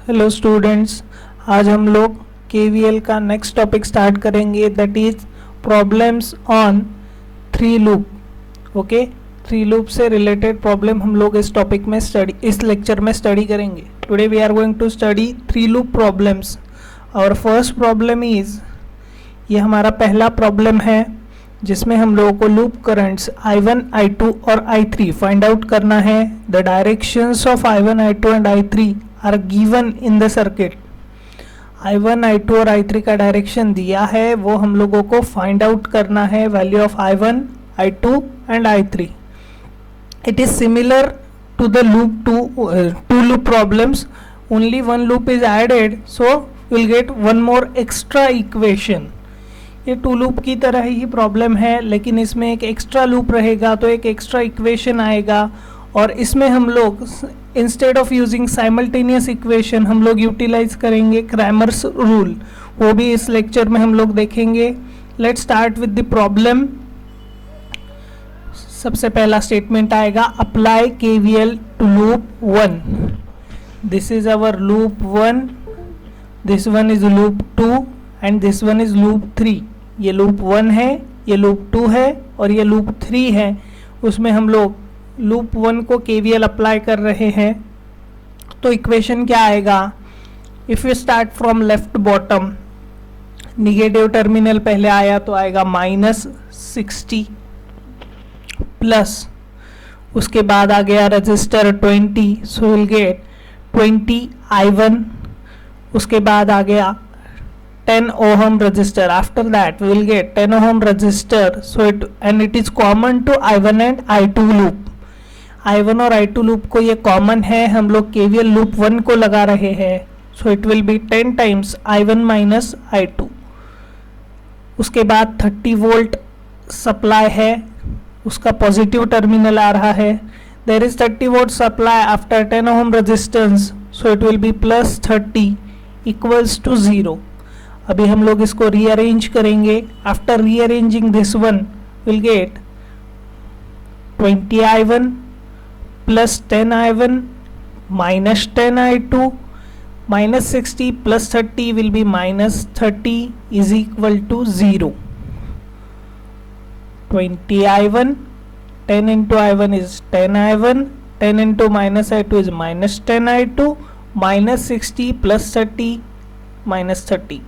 Hello students, आज हम लोग केवीएल का नेक्स्ट टॉपिक स्टार्ट करेंगे, that is problems on three loop. Okay, three loop से रिलेटेड प्रॉब्लम हम लोग इस टॉपिक में इस लेक्चर में स्टडी करेंगे। Today we are going to study three loop problems. और फर्स्ट प्रॉब्लम इज, ये हमारा पहला प्रॉब्लम है जिसमें हम लोगों को लूप करंट्स I1, I2 और I3 फाइंड आउट करना है। The directions of I1, I2 and I3 are given in the circuit. I1, I2 और I3 का डायरेक्शन दिया है, वो हम लोगों को फाइंड आउट करना है, value of I1, I2 and I3। It is similar to the loop two loop problems, only one loop is added, so will get one more extra equation. ये टू लूप की तरह ही problem है, लेकिन इसमें एक extra loop रहेगा तो एक एक्स्ट्रा इक्वेशन आएगा। और इसमें हम लोग instead of using simultaneous equation हम लोग यूटिलाइज करेंगे क्रैमर्स रूल, वो भी इस लेक्चर में हम लोग देखेंगे। Let's start with the problem. सबसे पहला स्टेटमेंट आएगा, apply KVL to loop 1। This is our loop 1, this one is loop 2 and this one is loop 3। ये लूप 1 है, ये लूप 2 है और ये लूप 3 है। उसमें हम लोग लूप 1 को केवीएल अप्लाई कर रहे हैं। तो इक्वेशन क्या आएगा? If you start from left bottom, negative terminal पहले आया तो आएगा -60 प्लस, उसके बाद आ गया register 20, so will get 20 I1। उसके बाद आ गया 10 ohm resistor. After that we will get 10 ohm resistor, so it is common to I1 and I2 loop. I1 और I2 loop को ये कॉमन है, हम लोग KVL लूप 1 को लगा रहे हैं, so it will be 10 times I1 minus I2। उसके बाद 30 वोल्ट सप्लाई है, उसका पॉजिटिव टर्मिनल आ रहा है। there is 30 volt supply after 10 ohm resistance, so it will be plus 30 equals to 0। अभी हम लोग इसको रीअरेंज करेंगे। After rearranging this one will get 20 I1 plus 10 I1 minus 10 I2 minus 60 plus 30 will be minus 30 is equal to 0। 20 I1, 10 into I1 is 10 I1, 10 into minus I2 is minus 10 I2, minus 60 plus 30 minus 30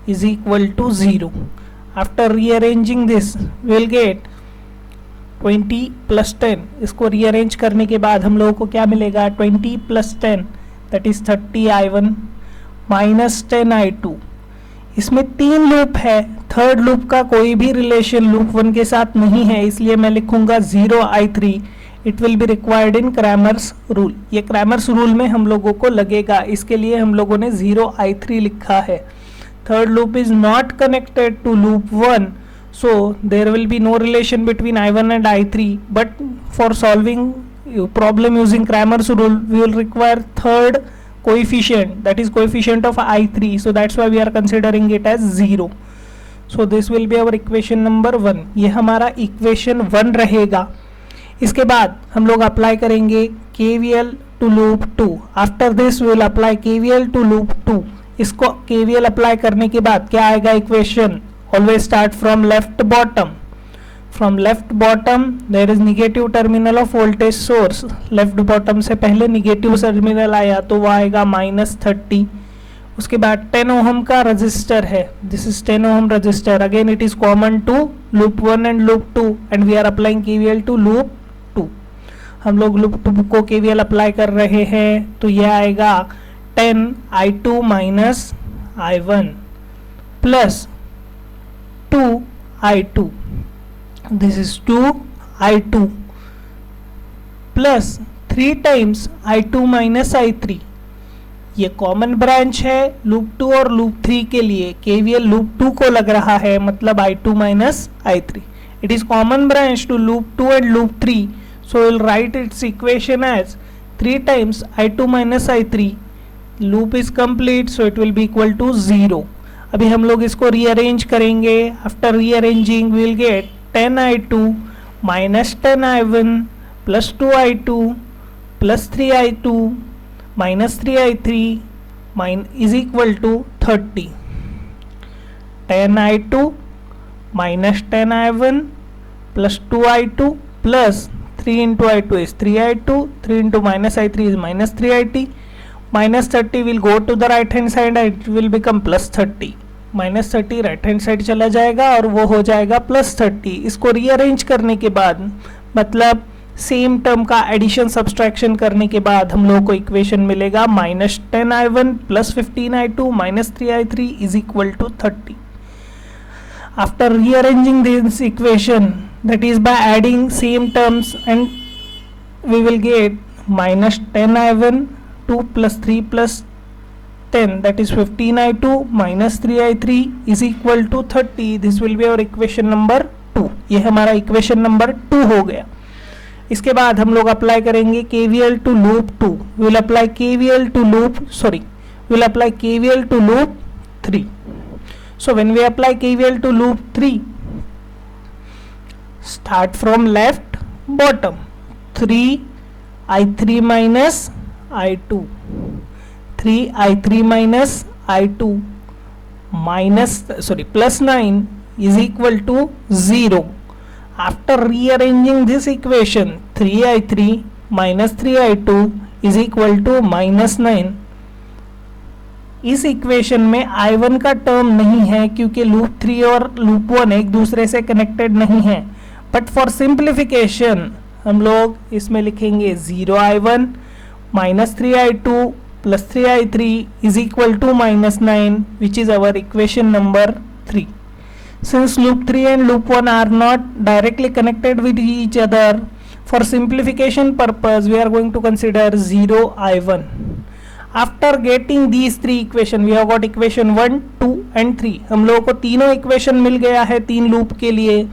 is equal to 0. After rearranging this we will get 20 plus 10। इसको rearrange करने के बाद हम लोगों को क्या मिलेगा? 20 plus 10 that is 30 I1 minus 10 I2। इसमें 3 लूप है, थर्ड लूप का कोई भी रिलेशन लूप 1 के साथ नहीं है, इसलिए मैं लिखूंगा 0 I3। It will be required in Cramer's rule. ये क्रैमर्स रूल में हम लोगों को लगेगा, इसके लिए हम लोगों ने 0 I3 लिखा है। Third loop is not connected to loop 1, so there will be no relation between I1 and I3, but for solving problem using Cramer's rule we will require third coefficient, that is coefficient of I3, so that's why we are considering it as 0। so this will be our equation number 1। ये हमारा equation 1 रहेगा। इसके बाद हम लोग apply करेंगे KVL to loop 2। after this we will apply KVL to loop 2। इसको KVL apply करने के बाद क्या आएगा equation? Always start from left bottom. From left bottom there is negative terminal of voltage source. Left bottom से पहले negative terminal आया तो वो आएगा -30। उसके बाद 10 ओहम का रजिस्टर है, this is 10 ohm resistor. Again it is common to loop 1 and loop 2 and we are applying KVL to loop 2। हम लोग लूप 2 को KVL अप्लाई कर रहे हैं, तो ये आएगा 10 I2 minus I1 plus 2 I2, this is 2 I2 plus 3 times I2 minus I3। ये कॉमन ब्रांच है लूप 2 और लूप 3 के लिए, KVL लूप 2 को लग रहा है, मतलब I2 minus I3। it is common branch to loop 2 and loop 3, so we'll write its equation as 3 times I2 minus I3। Loop is complete, so it will be equal to 0। अभी हम लोग इसको rearrange करेंगे। After rearranging we will get 10 I2 minus 10 I1 plus 2 I2 plus 3 I2 minus 3 I3 is equal to 30. 10i2 minus 10i1 plus 2i2 plus 3 into i2 is 3i2, 3 into minus i3 is minus 3it. Minus 30 will go to the right hand side and it will become plus 30. Minus 30 right hand side चला जाएगा और वो हो जाएगा plus 30. इसको rearrange करने के बाद, मतलब सेम टर्म का एडिशन सब्सट्रैक्शन करने के बाद हम लोगों को इक्वेशन मिलेगा minus 10i1 plus 15i2 minus 3i3 is equal to 30. After rearranging this equation, that is by adding same terms, and we will get minus 10i1 2 plus 3 plus 10, that is 15i2 minus 3i3 is equal to 30. This will be our equation number 2. ये हमारा equation number 2 हो गया. इसके बाद हम लोग apply करेंगे KVL to loop 2. We will apply KVL to loop, we will apply KVL to loop 3. So when we apply KVL to loop 3, start from left bottom. 3i3 minus i2, 3i3 minus i2 plus 9 is equal to 0. After rearranging this equation, 3i3 minus 3i2 is equal to minus 9. इस equation में i1 का term नहीं है क्योंकि loop 3 और loop 1 एक दूसरे से कनेक्टेड नहीं है. बट फॉर सिंप्लीफिकेशन हम लोग इसमें लिखेंगे 0i1 minus 3i2 plus 3i3 is equal to minus 9, which is our equation number 3. Since loop 3 and loop 1 are not directly connected with each other, for simplification purpose we are going to consider 0i1. After getting these three equation, we have got equation 1, 2 and 3. हम लोगों को तीनों equation मिल गया है तीन loop के लिए.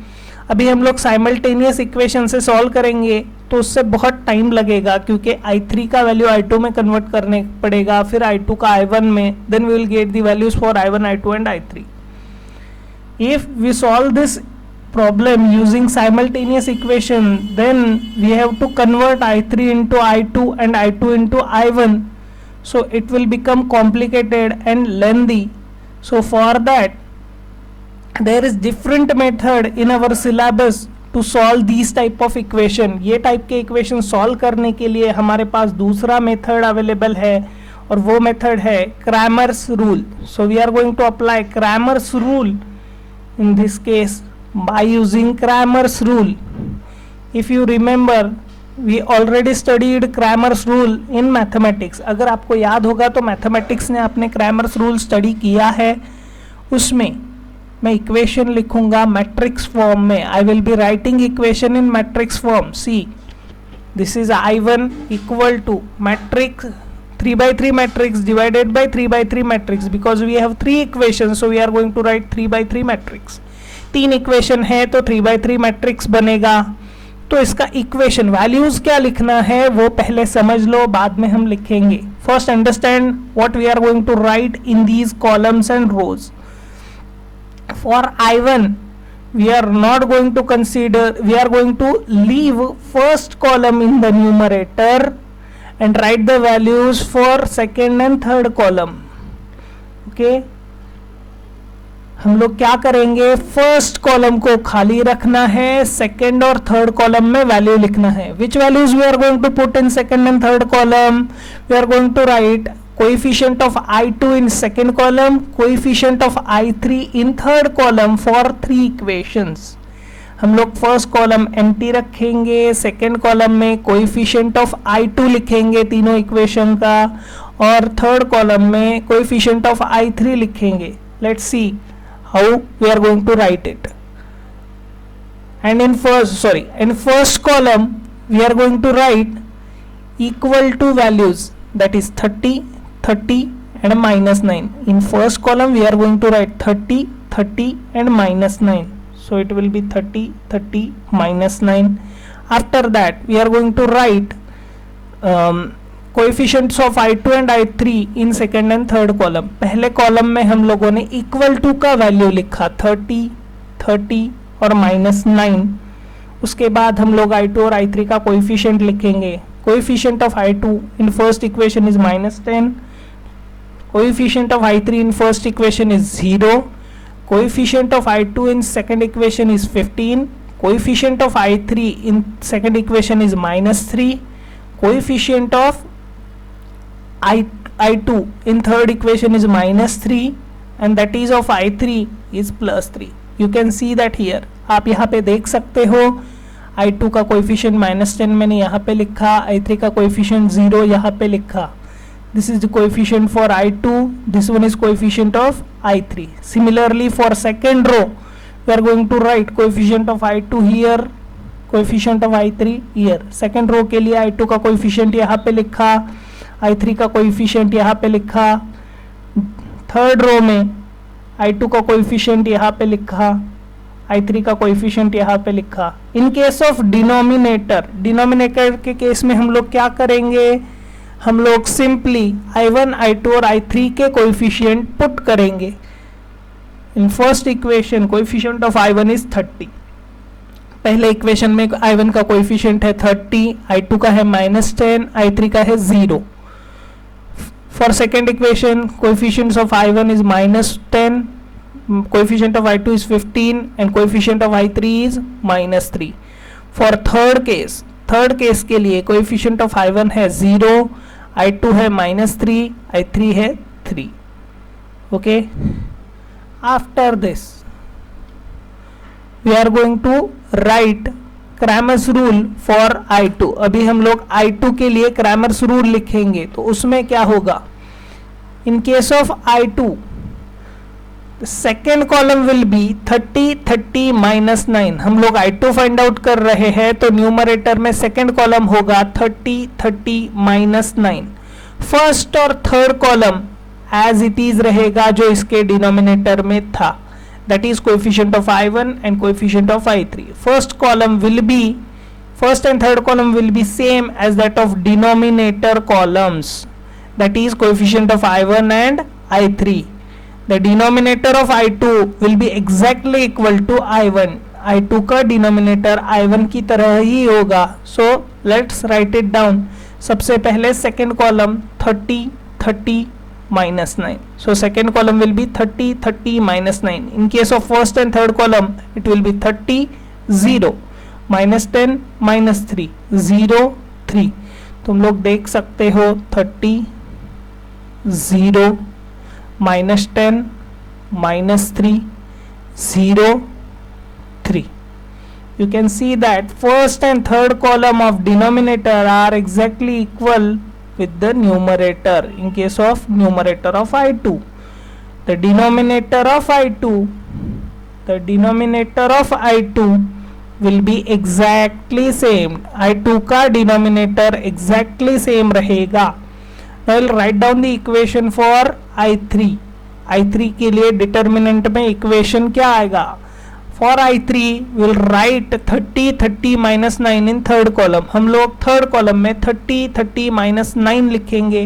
अभी हम लोग साइमल्टेनियस इक्वेशन से सॉल्व करेंगे तो उससे बहुत टाइम लगेगा क्योंकि i3 का वैल्यू i2 में कन्वर्ट करने पड़ेगा, फिर i2 का i1 में, then we will get the values for i1, i2 and i3. If we solve this problem using simultaneous equation, then we have to convert i3 into i2 and i2 into i1, so it will become complicated and lengthy. So for that there is different method in our syllabus to solve these type of equation. ये type के equation solve करने के लिए हमारे पास दूसरा method available है और वो मेथड है Cramer's rule. So we are going to apply Cramer's rule in this case by using Cramer's rule. If you remember, we already studied Cramer's rule in mathematics. अगर आपको याद होगा तो मैथमेटिक्स ने अपने Cramer's rule स्टडी किया है. उसमें मैं इक्वेशन लिखूंगा मैट्रिक्स फॉर्म में. I will be writing equation in matrix form. See, this is i1 equal to matrix 3/3 matrix divided by 3/3 matrix, because we have three equations, so we are going to write 3/3 matrix. तीन equation है तो 3/3 matrix बनेगा. तो इसका equation values क्या लिखना है वो पहले समझ लो, बाद में हम लिखेंगे. First understand what we are going to write in these columns and rows. For I1, we are not going to consider, we are going to leave first column in the numerator and write the values for second and third column. Okay, हम लोग क्या करेंगे, first column को खाली रखना है, second और third column में वैल्यू लिखना है. Which values we are going to put in second and third column? We are going to write coefficient of i2 in second column, coefficient of i3 in third column for three equations. हम लोग first column empty रखेंगे, second column में coefficient of i2 लिखेंगे तीनों equation का, और third column में coefficient of i3 लिखेंगे. Let's see how we are going to write it. And in first column we are going to write equal to values, that is 30, 30 and minus 9. In first column we are going to write 30, 30 and minus 9. So it will be 30, 30 minus 9. After that we are going to write coefficients of i2 and i3 in second and third column. पहले column में हम लोगों ने equal to का value लिखा 30, 30 और minus 9. उसके बाद हम लोग i2 और i3 का कोएफिशिएंट लिखेंगे. Coefficient of i2 in first equation is minus 10, coefficient of I3 in first equation is 0, coefficient of I2 in second equation is 15, coefficient of I3 in second equation is -3, coefficient of I2 in third equation is -3, and that is of I3 is +3. You can see that here. आप यहाँ पे देख सकते हो I2 का coefficient -10 मैंने यहाँ पे लिखा, I3 का कोएफिशिएंट 0 यहाँ पे लिखा. This is the coefficient for I2, this one is coefficient of I3. Similarly for second row we are going to write coefficient of I2 here, coefficient of I3 here. Second row के लिए I2 का coefficient यहाँ पे लिखा, I3 का coefficient यहाँ पे लिखा. थर्ड रो में I2 का कोएफिशिएंट यहाँ पे लिखा, I3 का कोएफिशिएंट यहाँ पे लिखा. इन केस ऑफ डिनोमिनेटर के केस में हम लोग क्या करेंगे, हम लोग सिंपली I1, I2 और I3 के कोएफिशिएंट पुट करेंगे. In first equation coefficient of I1 is 30. पहले इक्वेशन में I1 का कोएफिशिएंट है 30, I2 का है -10, I3 का है 0. For second equation, coefficients of I1 is -10, coefficient of I2 is 15, and coefficient of I3 is -3. For third case के लिए coefficient of I1 है 0, I2 है -3, I3 है 3. Okay. After this, we are going to write Cramer's rule for I2. अभी हम लोग I2 के लिए Cramer's rule लिखेंगे. तो उसमें क्या होगा, in case of I2 the second column will be 30, 30 minus 9. हम लोग I2 फाइंड आउट कर रहे हैं, तो न्यूमरेटर में सेकेंड कॉलम होगा 30, 30 minus 9. फर्स्ट और third column as it is रहेगा जो इसके डिनोमिनेटर में था. That is coefficient of I1 and coefficient of I3. First and third column will be same as that of denominator columns. That is coefficient of I1 and I3. The denominator of I2 will be exactly equal to I1. I2 का denominator I1 की तरह ही होगा. So let's write it down. सबसे पहले second column 30, 30 minus 9. So second column will be 30, 30 minus 9. In case of first and third column, it will be 30, 0, -10, -3, 0, 3. तुम लोग देख सकते हो 30, 0, -10, -3, 0, 3. You can see that first and third column of denominator are exactly equal with the numerator. In case of numerator of I2, the denominator of I2 will be exactly same. I2 का denominator exactly same रहेगा. Now I'll write down the equation for I3. I3 के लिए determinant में equation क्या आएगा? For I3 we'll write 30, 30 minus 9 in third column. हम लोग third column में 30, 30 minus 9 लिखेंगे.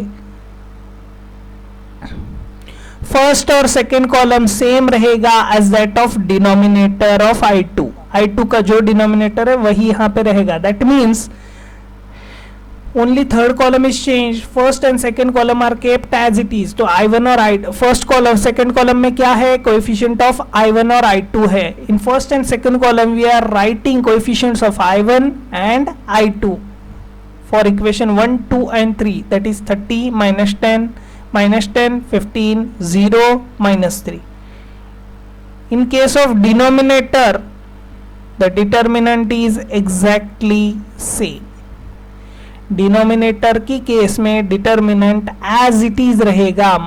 फर्स्ट और सेकेंड कॉलम सेम रहेगा as that of denominator of I2. I2 का जो डिनोमिनेटर है वही यहाँ पे रहेगा. That means only third column is changed. First and second column are kept as it is. तो I1 और first column second column में क्या है, coefficient of I1 और I2 है. In first and second column we are writing coefficients of I1 and I2 for equation 1, 2 and 3. That is 30, -10, -10, 15, 0, -3. In case of denominator, the determinant is exactly same. Denominator की case में determinant as it is रहेगा.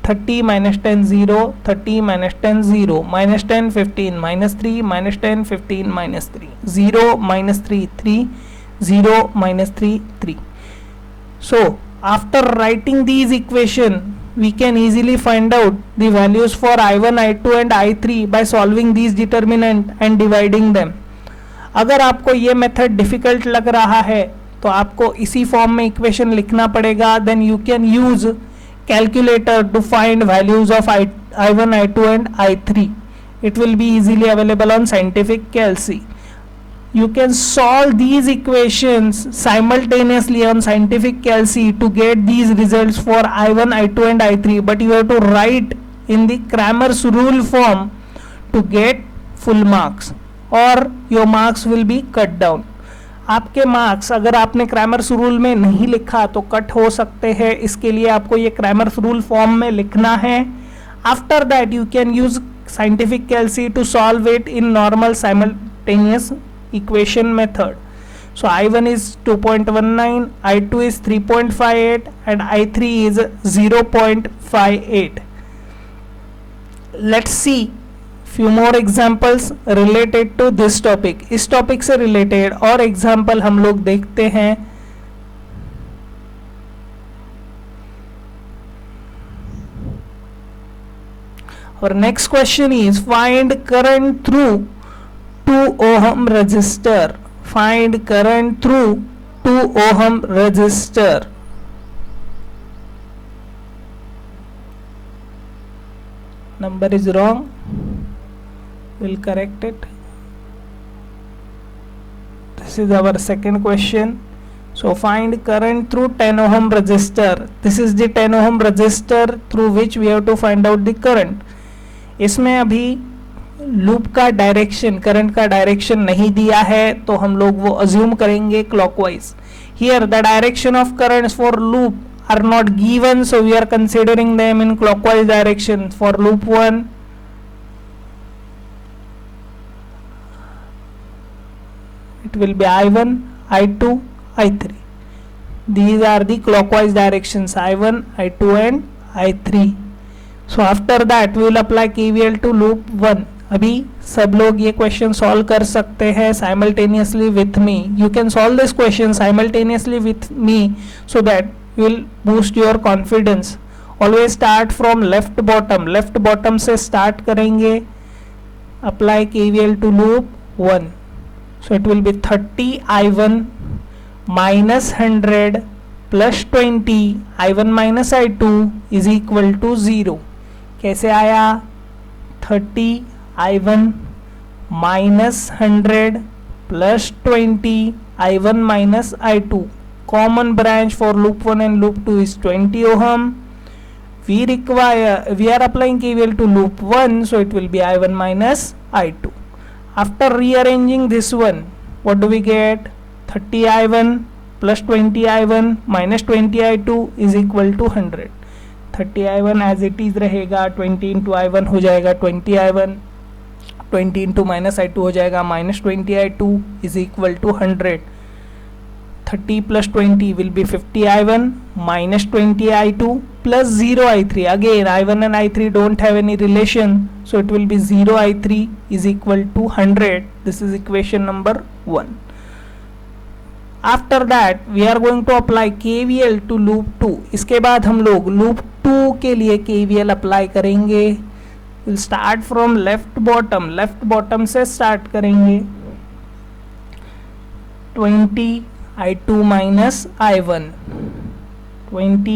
30, -10, 0, 30, -10, 0, -10, 15, -3, -10, 15, -3, 0, -3, 3, 0, -3, 3. So after writing these equation we can easily find out the values for I1, I2 and I3 by solving these determinant and dividing them. अगर आपको ये method difficult लग रहा है तो आपको इसी फॉर्म में इक्वेशन लिखना पड़ेगा. Then you can use calculator to find values of I1, I2 and I3. It will be easily available on Scientific Calc. You can solve these equations simultaneously on scientific calc to get these results for I1, I2 and I3, but you have to write in the Cramer's rule form to get full marks or your marks will be cut down. आपके marks अगर आपने Cramer's rule में नहीं लिखा तो cut हो सकते हैं, इसके लिए आपको ये क्रैमर्स रूल फॉर्म में लिखना है. After that you can use scientific calci to solve it in normal simultaneous equation method. So I1 is 2.19, I2 is 3.58 and I3 is 0.58. Let's see few more examples related to this topic. इस topic से related और example हम लोग देखते हैं. Our next question is find current through 2 ohm resistor. Find current through 2 ohm resistor. Number is wrong. We'll correct it. This is our second question. So find current through 10 ohm resistor. This is the 10 ohm resistor through which we have to find out the current. इसमें अभी loop का direction, current का direction नहीं दिया है तो हम लोग वो अज्यूम करेंगे clockwise. Here the direction of currents for loop are not given, so we are considering them in clockwise direction. For loop 1 it will be I1, I2, I3. These are the clockwise directions I1, I2 and I3. So after that we will apply KVL to loop 1. अभी सब लोग ये question solve कर सकते हैं simultaneously with me. You can solve this question simultaneously with me so that you will boost your confidence. Always start from left bottom. Left bottom से start करेंगे. Apply KVL to loop 1. So it will be 30 I1 minus 100 plus 20 I1 minus I2 is equal to 0. कैसे आया? 30 I1 minus 100 plus 20 I1 minus I2. Common branch for loop 1 and loop 2 is 20 ohm. We are applying KVL to loop 1, so it will be I1 minus I2. After rearranging this one, what do we get? 30 I1 plus 20 I1 minus 20 I2 is equal to 100. 30 I1 as it is रहेगा, 20 into I1 हो जाएगा 20 I1, 20 into minus I2 हो जाएगा minus 20 I2 is equal to 100. 30 plus 20 will be 50 I1 minus 20 I2 plus 0 I3. Again I1 and I3 don't have any relation, so it will be 0 I3 is equal to 100. This is equation number 1. After that we are going to apply KVL to loop 2. इसके बाद हम लोग loop 2 के लिए KVL apply करेंगे. We'll start from left bottom. Left bottom से start करेंगे. 20 I2 minus I1, 20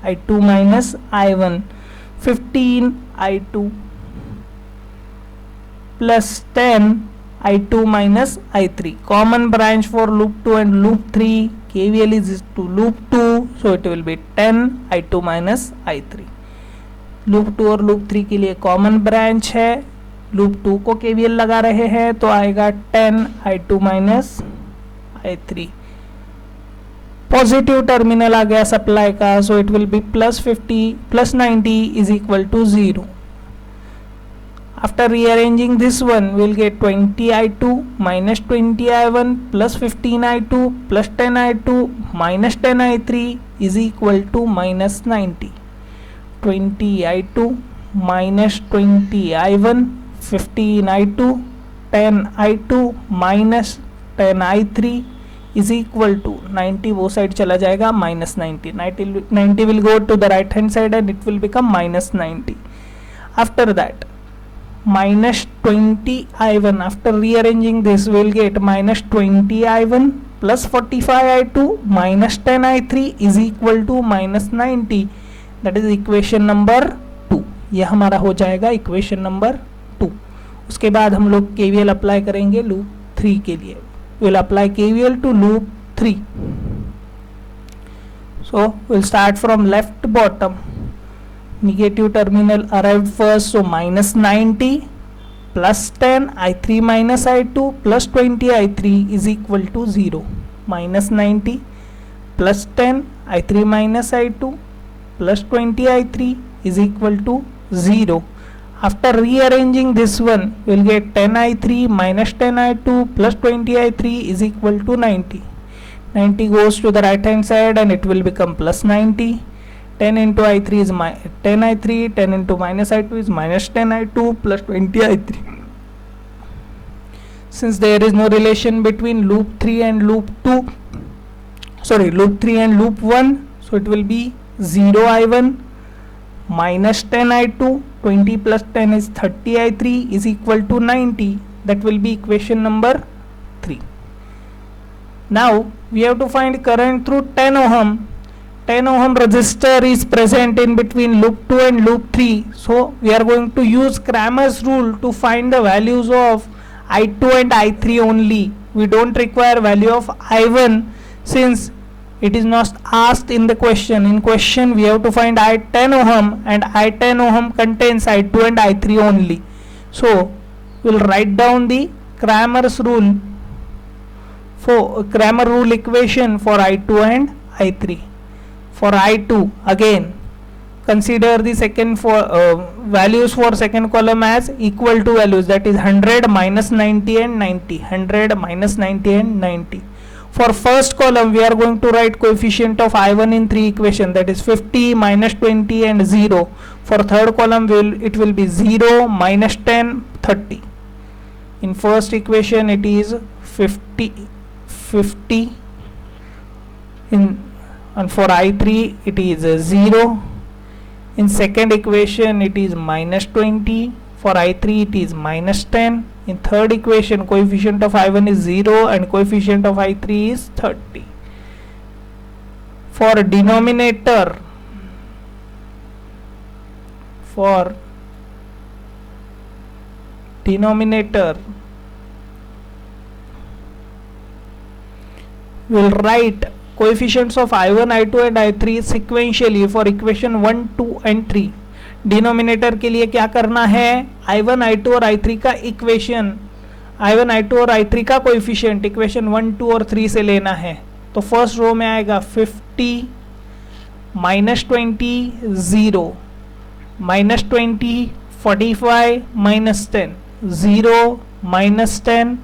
I2 minus I1, 15 I2 plus 10 I2 minus I3. Common branch for loop 2 and loop 3. KVL is to loop 2, so it will be 10 I2 minus I3. loop 2 और loop 3 के लिए common branch है. loop 2 को KVL लगा रहे हैं तो आएगा 10 I2 minus I3. Positive terminal आ गया सप्लाई का, so it will be plus 50 plus 90 is equal to 0. After rearranging this one, we will get 20 I2 minus 20 I1 plus 15 I2 plus 10 I2 minus 10 I3 is equal to minus 90. 20 I2 minus 20 I1, 15 I2, 10 I2 minus 10 I3 is equal to 90. वो side चला जाएगा minus 90. 90 will go to the right hand side and it will become minus 90. After that, minus 20 I1. After rearranging this, we will get minus 20 I1 plus 45 I2 minus 10 I3 is equal to minus 90. That is equation number 2. यह हमारा हो जाएगा equation number 2. उसके बाद हम लोग KVL apply करेंगे loop 3 के लिए. we'll apply KVL to loop 3. So we'll start from left bottom. Negative terminal arrived first, so minus 90 plus 10 I3 minus I2 plus 20 I3 is equal to 0. Minus 90 plus 10 I3 minus I2 plus 20 I3 is equal to 0. After rearranging this one, we'll get 10 I3 minus 10 I2 plus 20 I3 is equal to 90. 90 goes to the right hand side and it will become plus 90. 10 into I3 is 10 I3, 10 into minus I2 is minus 10 I2 plus 20 I3. Since there is no relation between loop 3 and loop 3 and loop 1, so it will be 0 I1 minus 10 I2, 20 plus 10 is 30 I3 is equal to 90. That will be equation number 3. Now we have to find current through 10 ohm. 10 ohm resistor is present in between loop 2 and loop 3. So we are going to use Cramer's rule to find the values of I2 and I3 only. We don't require value of I1 since it is not asked in the question. In question we have to find I10 ohm and I10 ohm contains I2 and I3 only. So we'll write down the Cramer's rule equation for I2 and I3. For I2, again consider the second values for second column as equal to values, that is 100 minus 90 and 90. 100 minus 90 and 90. For first column we are going to write coefficient of I1 in 3 equation, that is 50 minus 20 and 0. For third column it will be 0 minus 10 30. In first equation it is 50 and for I3 it is 0. In second equation it is minus 20. For I3 it is minus 10. In third equation coefficient of I1 is 0 and coefficient of I3 is 30. For denominator we'll write coefficients of I1, I2 and I3 sequentially for equation 1, 2 and 3. Denominator के लिए क्या करना है, I1, I2 और I3 का equation, I1, I2 और I3 का coefficient equation 1, 2 और 3 से लेना है. तो फर्स्ट रो में आएगा 50 minus 20 0 minus 20 45 minus 10 0 minus 10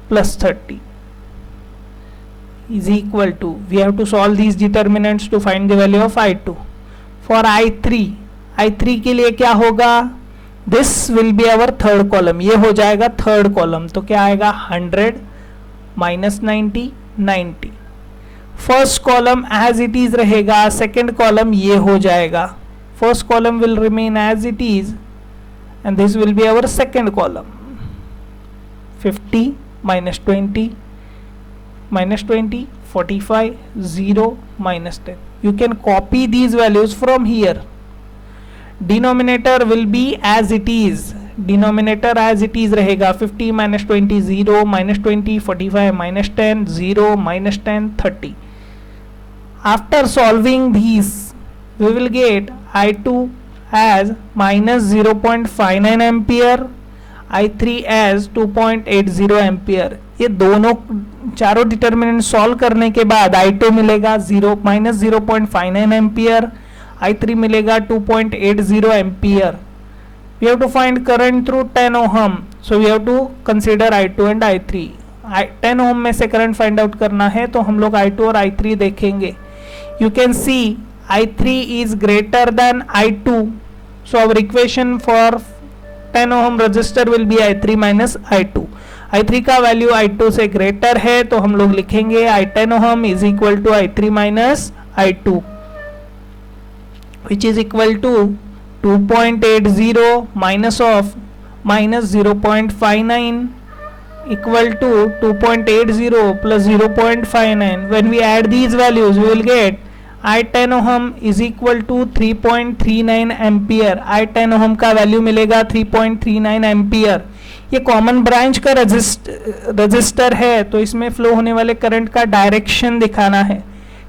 plus 30 is equal to, we have to solve these determinants to find the value of I2. For I3 के लिए क्या होगा, this will be our third column, ये हो जाएगा थर्ड कॉलम. तो क्या आएगा 100 minus 90 90. First column as it is रहेगा, सेकेंड कॉलम ये हो जाएगा. First column will remain as it is and this will be our second column. 50 minus 20 minus 20 45 0 minus 10. You can copy these values from here. Denominator will be as it is. Denominator as it is रहेगा 50 minus 20 0 minus 20 45 minus 10 0 minus 10 30. After solving these we will get I2 as minus 0.59 ampere, I3 as 2.80 ampere. ये दोनों चारों determinant solve करने के बाद I2 मिलेगा minus 0.59 ampere, I3 मिलेगा 2.80 ampere. We have to find current through 10 ohm, so we have to consider I2 and I3. 10 ohm में से करंट फाइंड आउट करना है तो हम लोग I2 और I3 देखेंगे. You can see I3 is greater than I2, so our equation for 10 ohm resistor will be I3 minus I2. I3 का वैल्यू I2 से ग्रेटर है तो हम लोग लिखेंगे I10 ohm is equal to I3 minus I2 which is equal to 2.80 minus of minus 0.59 equal to 2.80 plus 0.59. When we add these values we will get I10 ohm is equal to 3.39 ampere. I10 ohm का value मिलेगा 3.39 ampere. ये common branch का resistor है, तो इसमें flow होने वाले current का डायरेक्शन दिखाना है.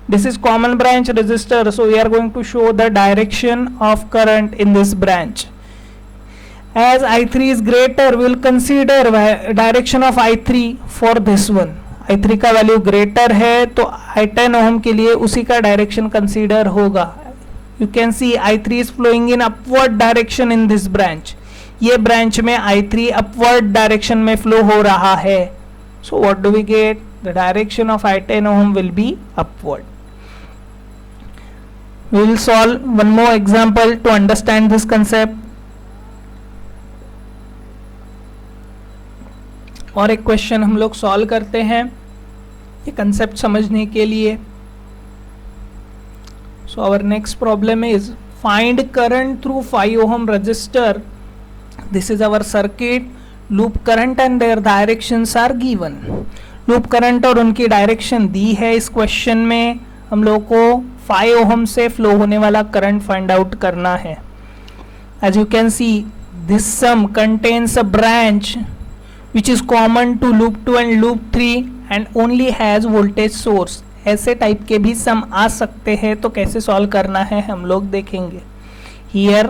This is common branch resistor, so we are going to show the direction of current in this branch. As I3 is greater, we will consider direction of I3 for this one. I3 का value greater है तो I10 ओम के लिए उसी का direction consider होगा. You can see I3 is flowing in upward direction in this branch. ये branch में I3 upward direction में फ्लो हो रहा है. So what do we get? The direction of I10 ohm will be upward. We will solve one more example to understand this concept. और एक question हम लोग सॉल्व करते हैं ये कंसेप्ट समझने के लिए. So our next problem is find current through 5 ohm resistor. This is our circuit. Loop current and their directions are given. Loop current और उनकी डायरेक्शन दी है इस क्वेश्चन में. हम लोग को 5 ओम से फ्लो होने वाला करंट फाइंड आउट करना है. As you can see this sum contains a branch which is common to loop 2 and loop 3 and only has voltage source. ऐसे टाइप के भी सम आ सकते हैं, तो कैसे सॉल्व करना है हम लोग देखेंगे. Here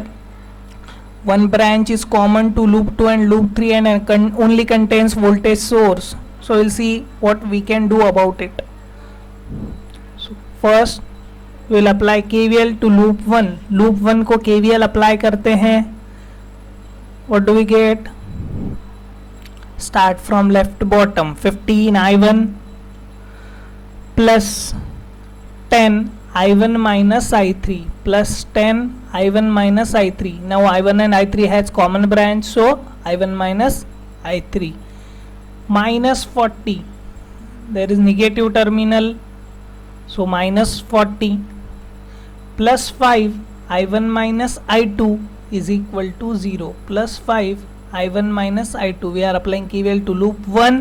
one branch is common to loop 2 and loop 3 and only contains voltage source. So we'll see what we can do about it. So first we'll apply KVL to loop 1. Loop 1 को KVL apply करते हैं. What do we get? Start from left bottom. 15 I1 plus 10 I1 minus I3 plus 10 I1 minus I3. Now I1 and I3 has common branch, so I1 minus I3. Minus 40. There is negative terminal, so minus 40 plus 5 I1 minus I2 is equal to 0. Plus 5 I1 minus I2. We are applying KVL to loop 1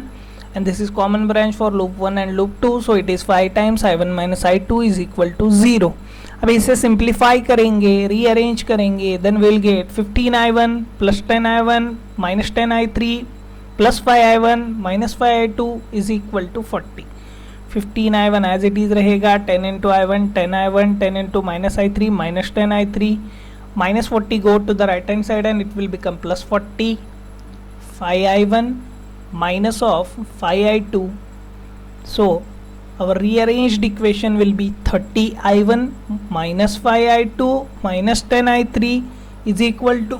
and this is common branch for loop 1 and loop 2, so it is 5 times I1 minus I2 is equal to 0. अब इसे simplify करेंगे, rearrange करेंगे, then we will get 15 I1 plus 10 I1 minus 10 I3 plus 5 I1 minus 5 I2 is equal to 40. 15 I1 as it is रहेगा, 10 into I1 10 I1 10 into minus I3 minus 10 I3 minus 40 go to the right hand side and it will become plus 40. 5 I1 minus of 5 I2, so our rearranged equation will be 30 I1 minus 5 I2 minus 10 I3 is equal to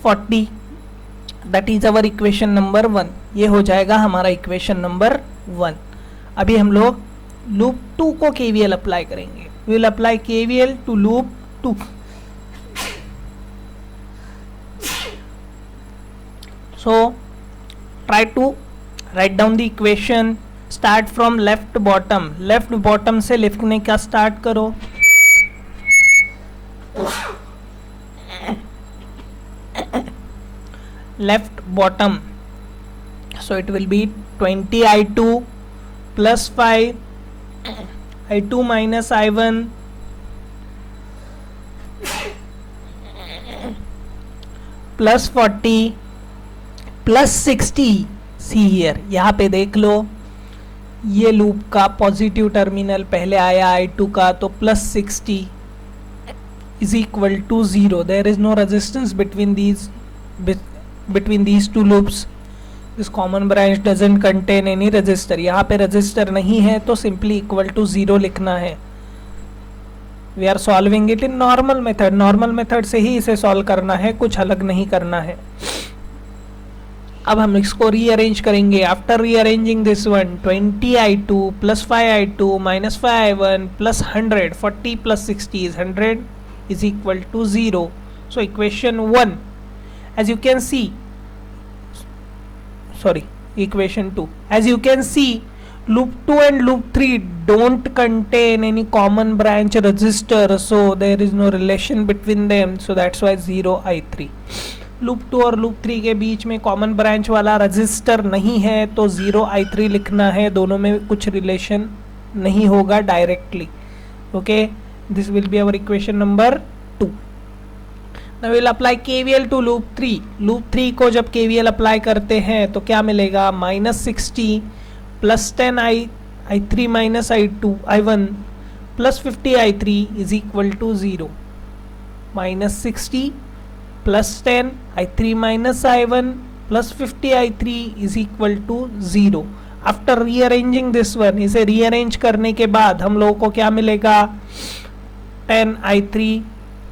40. that is our equation number 1. ये हो जाएगा हमारा equation number 1. अभी हम लोग loop 2 को KVL apply करेंगे. We will apply KVL to loop 2. So try to write down the equation. Start from left bottom. Left bottom से लिखने का start करो. Left bottom. So it will be 20 I2 plus 5 I2 minus I1 plus 40 plus 60. See here, यहाँ पे देख लो ये loop का positive terminal पहले आया I2 का, तो plus 60 is equal to 0. There is no resistance between these two loops. This common branch doesn't contain any resistor. यहाँ पे resistor नहीं है तो simply equal to 0 लिखना है. We are solving it in normal method. Normal method से ही इसे solve करना है, कुछ अलग नहीं करना है. अब हम इसको rearrange करेंगे. After rearranging this one, 20 I2 plus 5 I2 minus 5 I1 plus 100, 40 plus 60 is 100 is equal to 0. So equation 1, as you can see, equation 2, as you can see, loop 2 and loop 3 don't contain any common branch resistor, so there is no relation between them, so that's why 0 I3. loop 2 और loop 3 के बीच में common branch वाला resistor नहीं है, तो 0 I3 लिखना है. दोनों में कुछ relation नहीं होगा directly. Okay, this will be our equation number 2. Now we'll apply KVL to loop 3. Loop 3 को जब KVL अप्लाई करते हैं तो क्या मिलेगा, -60 plus 10 I3 minus I1 plus 50 I3 is equal to 0. -60 plus 10 I3 minus I1 plus 50 I3 is equal to 0. After rearranging this one, इसे rearrange करने के बाद हम लोगों को क्या मिलेगा, 10 I3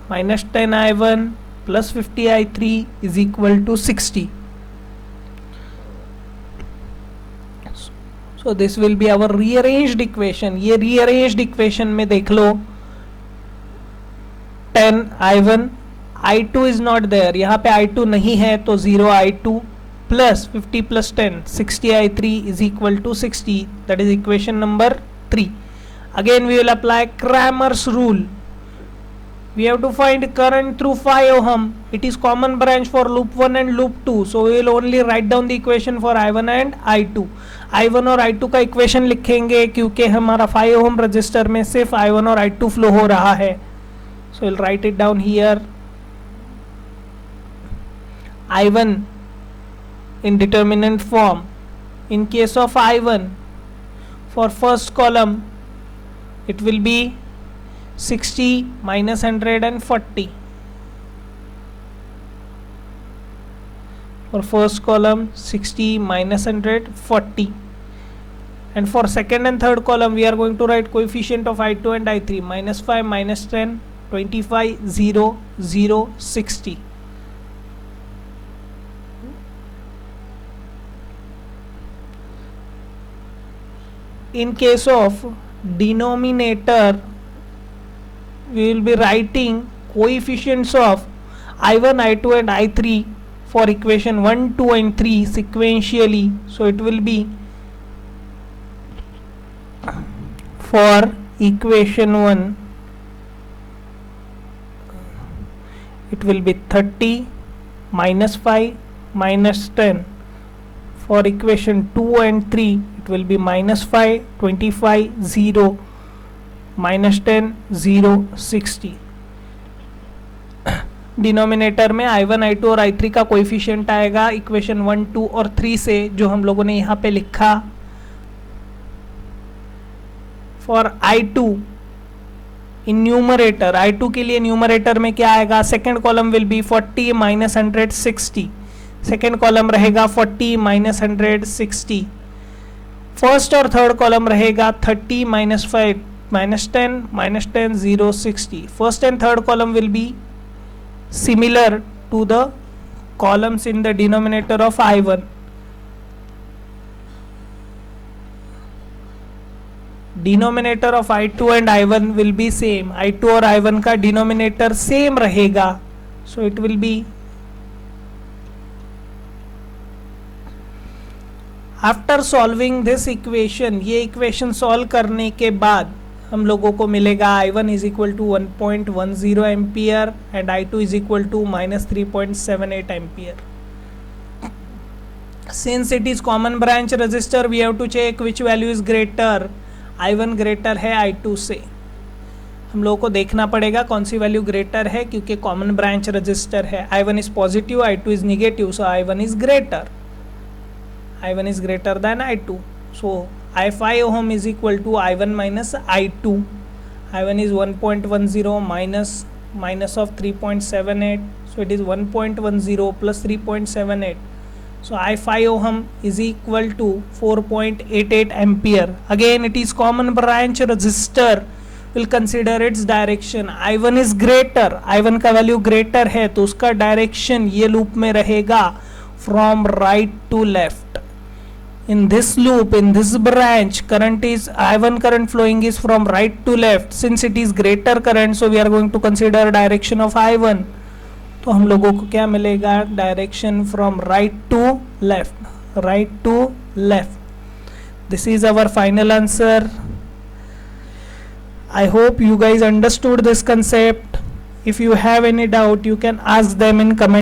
minus 10 I1 plus 50 I3 is equal to 60. So this will be our rearranged equation. ये रीअरेंज्ड इक्वेशन में देख लो, 10 I1, I2 is not there, यहाँ पे I2 नहीं है तो 0 I2 plus 50 plus 10 60 I3 is equal to 60. That is equation number 3. Again we will apply Cramer's rule. We have to find current through 5 ohm. It is common branch for loop 1 and loop 2. So we will only write down the equation for I1 and I2. I1 और I2 का equation लिखेंगे क्योंकि हमारा 5 ohm register में सिर्फ I1 और I2 flow हो रहा है. So we'll write it down here. I1 in determinant form. In case of I1, for first column it will be 60 minus 140. For first column 60 minus 140, and for second and third column we are going to write coefficient of I2 and I3, -5 minus 10 25 0 0 60. In case of denominator, we will be writing coefficients of I1, I2 and I3 for equation 1, 2 and 3 sequentially. So it will be, for equation 1 it will be 30 minus 5 minus 10. For equation 2 and 3 it will be -5 25 0 minus 10 0 60. Denominator में I1, I2 और I3 का coefficient आएगा equation 1, 2 और 3 से, जो हम लोगों ने यहाँ पे लिखा. For I2 in numerator, I2 के लिए न्यूमरेटर में क्या आएगा, second column will be 40 minus 160. Second column रहेगा 40 माइनस 160. फर्स्ट और थर्ड कॉलम रहेगा 30 minus 5 minus 10 0 60. First and third column will be similar to the columns in the denominator of I1. Denominator of I2 and I1 will be same. I2 और I1 का denominator same रहेगा. So it will be, after solving this equation, ये equation solve करने के बाद हम लोगों को मिलेगा I1 is equal to 1.10 ampere and I2 is equal to -3.78 ampere. Since it is common branch resistor, we have to check which value is greater. I1 greater है I2 से. हम लोगों को देखना पड़ेगा कौन सी वैल्यू ग्रेटर है, क्योंकि कॉमन ब्रांच रजिस्टर है. I1 is positive, I2 is negative, so I1 is greater. I1 is greater than I2. So I5 ohm is equal to I1 minus I2. I1 is 1.10 minus of 3.78. So it is 1.10 plus 3.78. So I5 ohm is equal to 4.88 ampere. Again it is common branch resistor. We'll consider its direction. I1 is greater. I1 का value greater है तो उसका direction ये loop में रहेगा from right to left. In this loop, in this branch, current is I1 current flowing is from right to left. Since it is greater current, so we are going to consider direction of I1. तो हम लोगों को क्या मिलेगा, direction from right to left. Right to left. This is our final answer. I hope you guys understood this concept. If you have any doubt, you can ask them in comment.